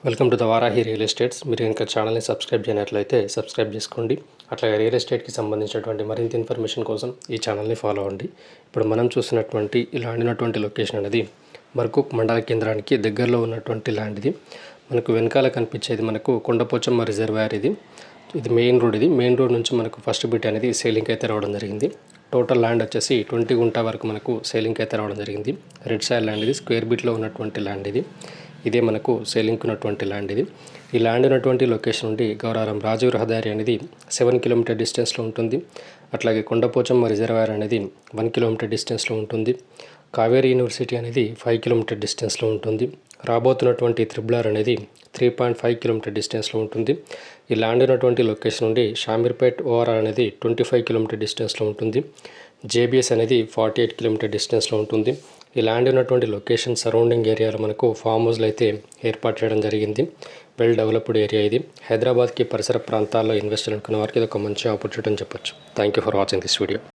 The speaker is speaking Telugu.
Welcome to the Varahi real estates. మీరు ఇంకా ఛానల్ని సబ్స్క్రైబ్ చేయనట్లయితే సబ్స్క్రైబ్ చేసుకోండి. అట్లాగే రియల్ ఎస్టేట్కి సంబంధించినటువంటి మరింత ఇన్ఫర్మేషన్ కోసం ఈ ఛానల్ని ఫాలో అవ్వండి. ఇప్పుడు మనం చూసినటువంటి ఇలా ఆడినటువంటి లొకేషన్ అనేది మర్కూక్ మండల కేంద్రానికి దగ్గరలో ఉన్నటువంటి ల్యాండ్ ఇది. మనకు వెనకాల కనిపించేది మనకు కొండపోచమ్మ రిజర్వాయర్ ఇది మెయిన్ రోడ్. మెయిన్ రోడ్ నుంచి మనకు ఫస్ట్ బిట్ అనేది సేలింగ్ అయితే రావడం జరిగింది. టోటల్ ల్యాండ్ వచ్చేసి 20 గుంట వరకు మనకు సేలింగ్ అయితే రావడం జరిగింది. రెడ్ సాయిల్ ల్యాండ్ ఇది, స్క్వేర్ బిట్లో ఉన్నటువంటి ల్యాండ్ ఇదే మనకు సేలింగ్ ఉన్నటువంటి ల్యాండ్ ఈ ల్యాండ్ ఉన్నటువంటి లొకేషన్ నుండి గౌరారం రాజీవ్ రహదారి అనేది 7 కిలోమీటర్ డిస్టెన్స్లో ఉంటుంది. అట్లాగే కొండపోచమ్మ రిజర్వాయర్ అనేది 1 కిలోమీటర్ డిస్టెన్స్లో ఉంటుంది. కావేరీ యూనివర్సిటీ అనేది 5 కిలోమీటర్ డిస్టెన్స్లో ఉంటుంది. రాబోతున్నటువంటి త్రిబులార్ అనేది 3.5 కిలోమీటర్ డిస్టెన్స్లో ఉంటుంది. ఈ ల్యాండ్ ఉన్నటువంటి లొకేషన్ నుండి షామీర్పేట్ ఓఆర్ఆర్ అనేది 25 కిలోమీటర్ డిస్టెన్స్లో ఉంటుంది. జేబీఎస్ అనేది 48 కిలోమీటర్ డిస్టెన్స్లో ఉంటుంది. ఈ ల్యాండ్ ఉన్నటువంటి లొకేషన్ సరౌండింగ్ ఏరియాలో మనకు ఫామ్ హౌస్లు అయితే ఏర్పాటు చేయడం జరిగింది. వెల్ డెవలప్డ్ ఏరియా ఇది. హైదరాబాద్కి పరిసర ప్రాంతాల్లో ఇన్వెస్ట్ అనుకున్న వారికి ఇది ఒక మంచి ఆపర్చునిటీ అని చెప్పొచ్చు. Thank you for watching this video.